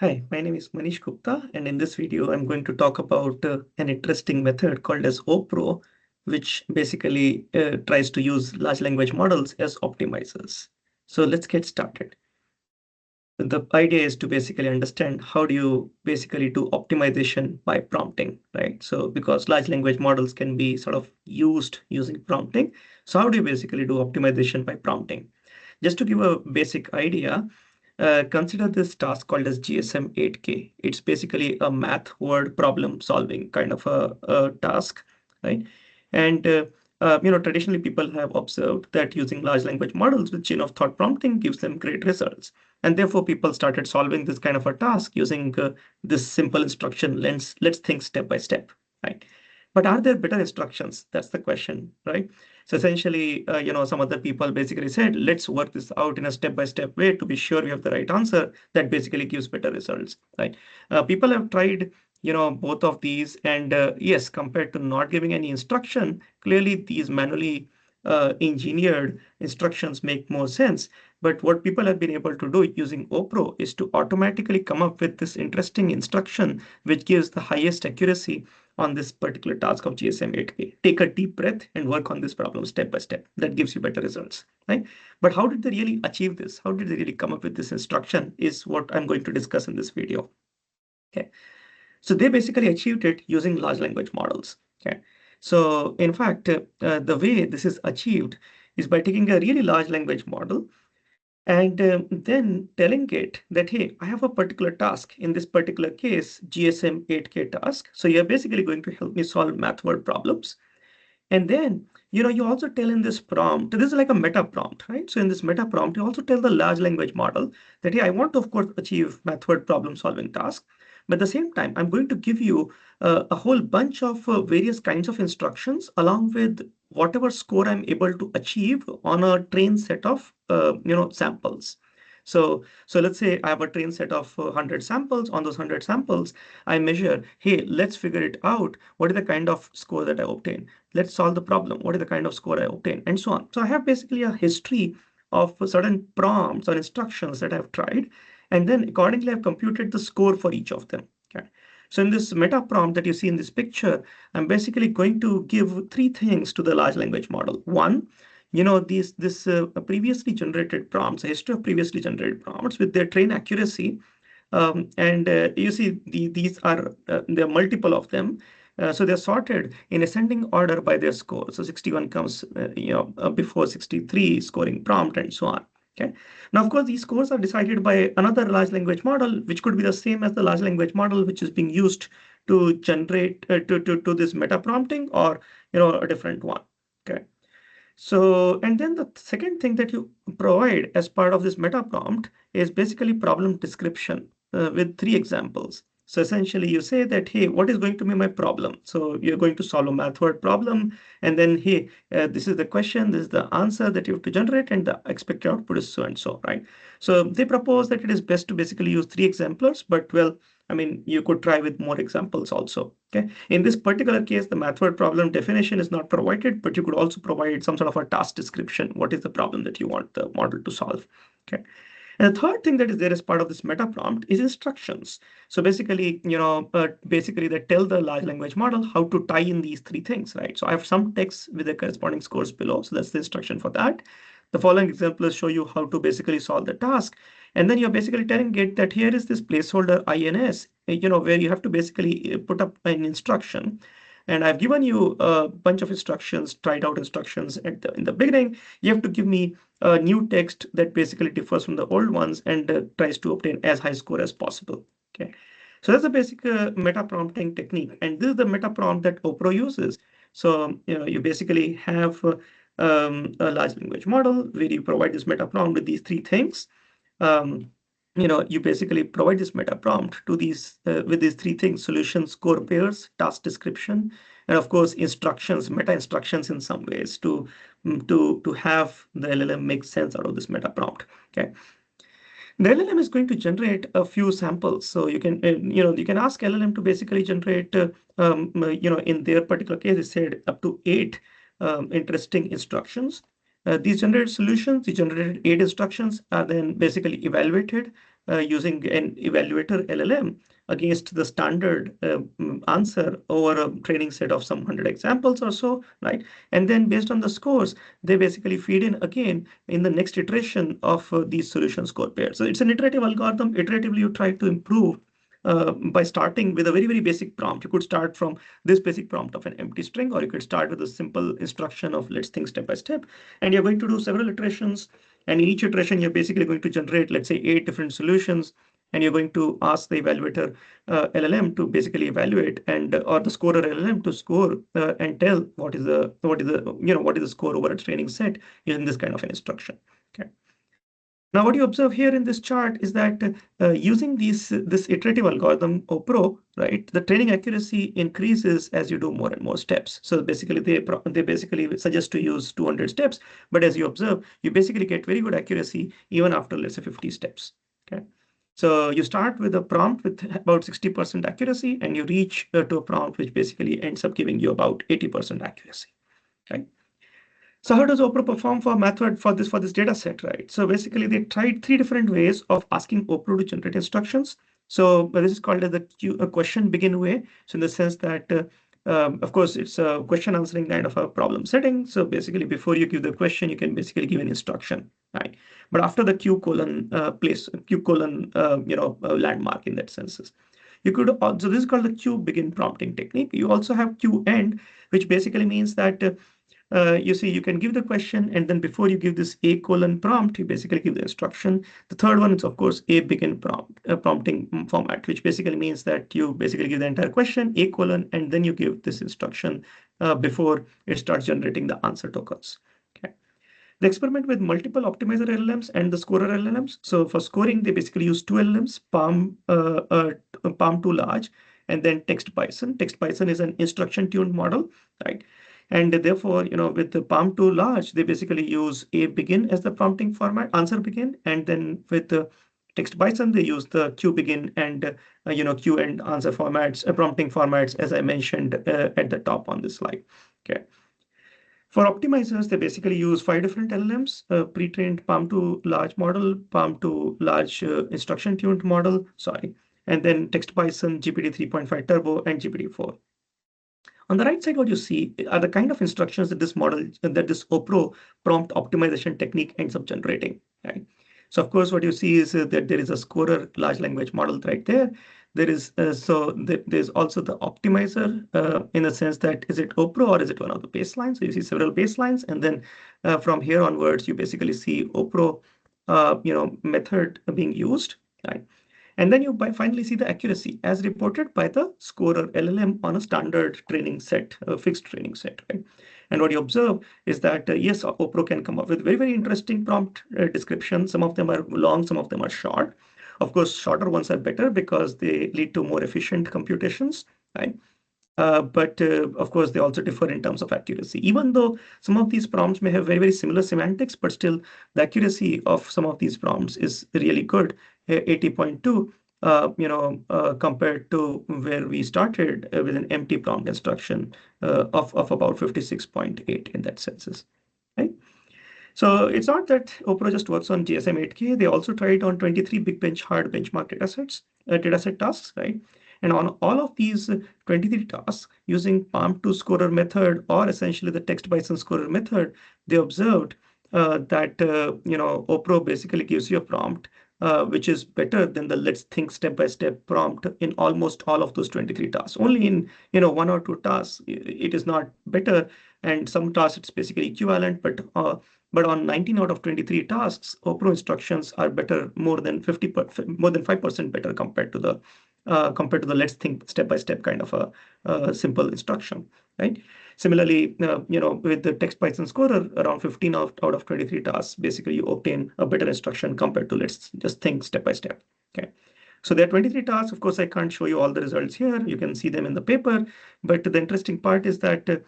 Hi, my name is Manish Gupta, and in this video, I'm going to talk about an interesting method called as OPRO, which basically tries to use large language models as optimizers. So let's get started. The idea is to basically understand how do you basically do optimization by prompting, right? So because large language models can be sort of used using prompting. So how do you basically do optimization by prompting? Just to give a basic idea, consider this task called as GSM 8K. It's basically a math word problem solving kind of a task, right? And traditionally people have observed that using large language models with chain of thought prompting gives them great results. And therefore people started solving this kind of a task using this simple instruction. Let's think step by step, right? But are there better instructions? That's the question, right? So essentially, some other people basically said, let's work this out in a step-by-step way to be sure we have the right answer that basically gives better results, right? People have tried, both of these, and yes, compared to not giving any instruction, clearly these manually engineered instructions make more sense. But what people have been able to do using OPRO is to automatically come up with this interesting instruction which gives the highest accuracy on this particular task of GSM 8K. Take a deep breath and work on this problem step by step. That gives you better results, right? But how did they really achieve this? How did they really come up with this instruction is what I'm going to discuss in this video. Okay. So they basically achieved it using large language models. Okay. So in fact, the way this is achieved is by taking a really large language model and then telling it that, hey, I have a particular task. In this particular case, GSM 8K task. So you're basically going to help me solve math word problems. And then, you also tell in this prompt, this is like a meta prompt, right? So in this meta prompt, you also tell the large language model that, hey, I want to, of course, achieve math word problem solving task. But at the same time, I'm going to give you a whole bunch of various kinds of instructions along with whatever score I'm able to achieve on a trained set of, samples. So let's say I have a trained set of 100 samples. On those 100 samples, I measure, hey, let's figure it out. What is the kind of score that I obtain? Let's solve the problem. What is the kind of score I obtain? And so on. So I have basically a history of certain prompts or instructions that I've tried. And then accordingly, I've computed the score for each of them. Okay. So in this meta prompt that you see in this picture, I'm basically going to give three things to the large language model. One, this previously generated prompts, a history of previously generated prompts with their train accuracy. And you see these are there are multiple of them. So they're sorted in ascending order by their score. So 61 comes before 63 scoring prompt and so on. Okay. Now, of course, these scores are decided by another large language model, which could be the same as the large language model which is being used to generate to this meta prompting, or a different one. Okay. So, and then the second thing that you provide as part of this meta prompt is basically problem description with three examples. So essentially you say that, hey, what is going to be my problem? So you're going to solve a math word problem. And then, hey, this is the question, this is the answer that you have to generate, and the expected output is so and so, right? So they propose that it is best to basically use three exemplars, but well, I mean, you could try with more examples also. Okay. In this particular case, the math word problem definition is not provided, but you could also provide some sort of a task description. What is the problem that you want the model to solve? Okay. And the third thing that is there as part of this meta prompt is instructions. So basically, basically they tell the large language model how to tie in these three things, right? So I have some text with the corresponding scores below. So that's the instruction for that. The following examples show you how to basically solve the task. And then you're basically telling it that here is this placeholder INS, where you have to basically put up an instruction. And I've given you a bunch of instructions, tried out instructions in the beginning. You have to give me a new text that basically differs from the old ones and tries to obtain as high score as possible. Okay. So that's the basic meta prompting technique. And this is the meta prompt that OPRO uses. So, you basically have a large language model where you provide this meta prompt with these three things. Um, you basically provide this meta prompt to these with these three things: solution, score pairs, task description, and of course instructions, meta instructions in some ways to have the LLM make sense out of this meta prompt. Okay. The LLM is going to generate a few samples. So you can, you can ask LLM to basically generate, in their particular case, it said up to 8 interesting instructions. These generated solutions, the generated 8 instructions are then basically evaluated using an evaluator LLM against the standard answer over a training set of some 100 examples or so, right? And then based on the scores, they basically feed in again in the next iteration of these solution score pairs. So it's an iterative algorithm. Iteratively, you try to improve by starting with a very, very basic prompt. You could start from this basic prompt of an empty string, or you could start with a simple instruction of let's think step by step. And you're going to do several iterations. And in each iteration, you're basically going to generate, let's say, 8 different solutions. And you're going to ask the evaluator LLM to basically evaluate, and or the scorer LLM to score and tell what is the score over a training set in this kind of an instruction. Okay. Now, what you observe here in this chart is that using this iterative algorithm, OPRO, right, the training accuracy increases as you do more and more steps. So basically, they basically suggest to use 200 steps, but as you observe, you basically get very good accuracy even after, let's say, 50 steps. Okay. So you start with a prompt with about 60% accuracy, and you reach to a prompt which basically ends up giving you about 80% accuracy. Right. So how does OPRO perform for method for this data set, right? So basically, they tried 3 different ways of asking OPRO to generate instructions. So this is called as a question begin way. So in the sense that, of course, it's a question answering kind of a problem setting. So basically, before you give the question, you can basically give an instruction, right? But after the Q colon landmark in that senses. You could also, this is called the Q begin prompting technique. You also have Q end, which basically means that you see, you can give the question, and then before you give this A colon prompt, you basically give the instruction. The third one is, of course, A begin prompting format, which basically means that you basically give the entire question, A colon, and then you give this instruction before it starts generating the answer tokens. Okay. They experiment with multiple optimizer LLMs and the scorer LLMs. So for scoring, they basically use 2 LLMs, Palm 2 large, and then Text Bison. Text Bison is an instruction-tuned model, right? And therefore, with the Palm 2 large, they basically use A begin as the prompting format, answer begin, and then with the Text Bison, they use the Q begin and Q end answer formats, prompting formats, as I mentioned at the top on this slide. Okay. For optimizers, they basically use 5 different LLMs, pre-trained Palm 2 large model, Palm 2 large instruction-tuned model, and then Text Bison, GPT 3.5 Turbo, and GPT-4. On the right side, what you see are the kind of instructions that this OPRO prompt optimization technique ends up generating. Right? So of course, what you see is that there is a scorer large language model right there. There is there's also the optimizer in the sense that is it OPRO or is it one of the baselines? So you see several baselines, and then from here onwards, you basically see OPRO method being used. Right? And then you finally see the accuracy as reported by the scorer LLM on a standard training set, a fixed training set, right? And what you observe is that, yes, OPRO can come up with very, very interesting prompt descriptions. Some of them are long, some of them are short. Of course, shorter ones are better because they lead to more efficient computations, right? But of course, they also differ in terms of accuracy. Even though some of these prompts may have very, very similar semantics, but still the accuracy of some of these prompts is really good, 80.2, compared to where we started with an empty prompt instruction of about 56.8 in that senses, right? So it's not that OPRO just works on GSM 8K. They also tried on 23 big bench hard benchmark dataset tasks, right? And on all of these 23 tasks using Palm 2 scorer method or essentially the Text Bison scorer method, they observed that OPRO basically gives you a prompt which is better than the let's think step-by-step prompt in almost all of those 23 tasks. Only in 1 or 2 tasks it is not better, and some tasks it's basically equivalent, but on 19 out of 23 tasks, OPRO instructions are better, more than 5% better compared to the let's think step-by-step kind of a simple instruction, right? Similarly, with the Text Python scorer, around 15 out of 23 tasks, basically you obtain a better instruction compared to let's just think step-by-step, okay? So there are 23 tasks. Of course, I can't show you all the results here. You can see them in the paper, but the interesting part is that here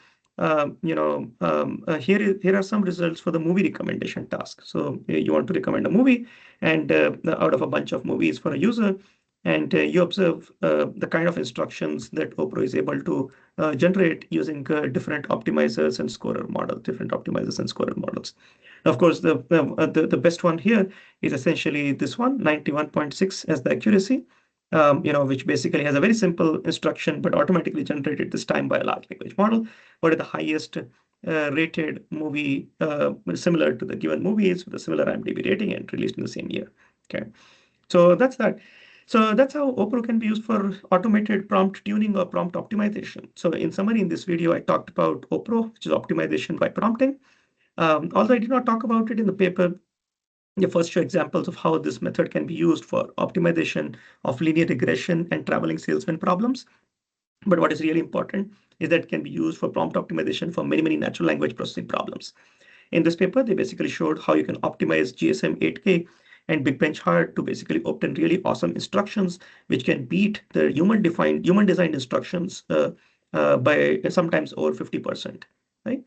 are some results for the movie recommendation task. So you want to recommend a movie, and out of a bunch of movies for a user, And you observe the kind of instructions that OPRO is able to generate using different optimizers and scorer models, different optimizers and scorer models. Of course, the best one here is essentially this one, 91.6 as the accuracy, which basically has a very simple instruction, but automatically generated this time by a large language model. What is the highest rated movie similar to the given movies with a similar IMDb rating and released in the same year. Okay, so that's that. So that's how OPRO can be used for automated prompt tuning or prompt optimization. So in summary, in this video, I talked about OPRO, which is optimization by prompting. Although I did not talk about it in the paper, the first show examples of how this method can be used for optimization of linear regression and traveling salesman problems. But what is really important is that it can be used for prompt optimization for many, many natural language processing problems. In this paper, they basically showed how you can optimize GSM 8K and Big Bench Hard to basically obtain really awesome instructions, which can beat the human-designed instructions by sometimes over 50%, right?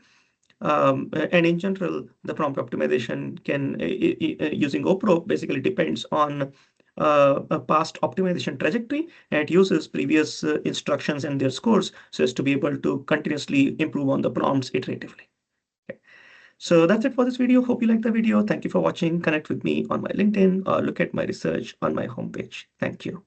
And in general, the prompt optimization can, using OPRO, basically depends on a past optimization trajectory, and it uses previous instructions and their scores so as to be able to continuously improve on the prompts iteratively. Okay. So that's it for this video. Hope you liked the video. Thank you for watching. Connect with me on my LinkedIn or look at my research on my homepage. Thank you.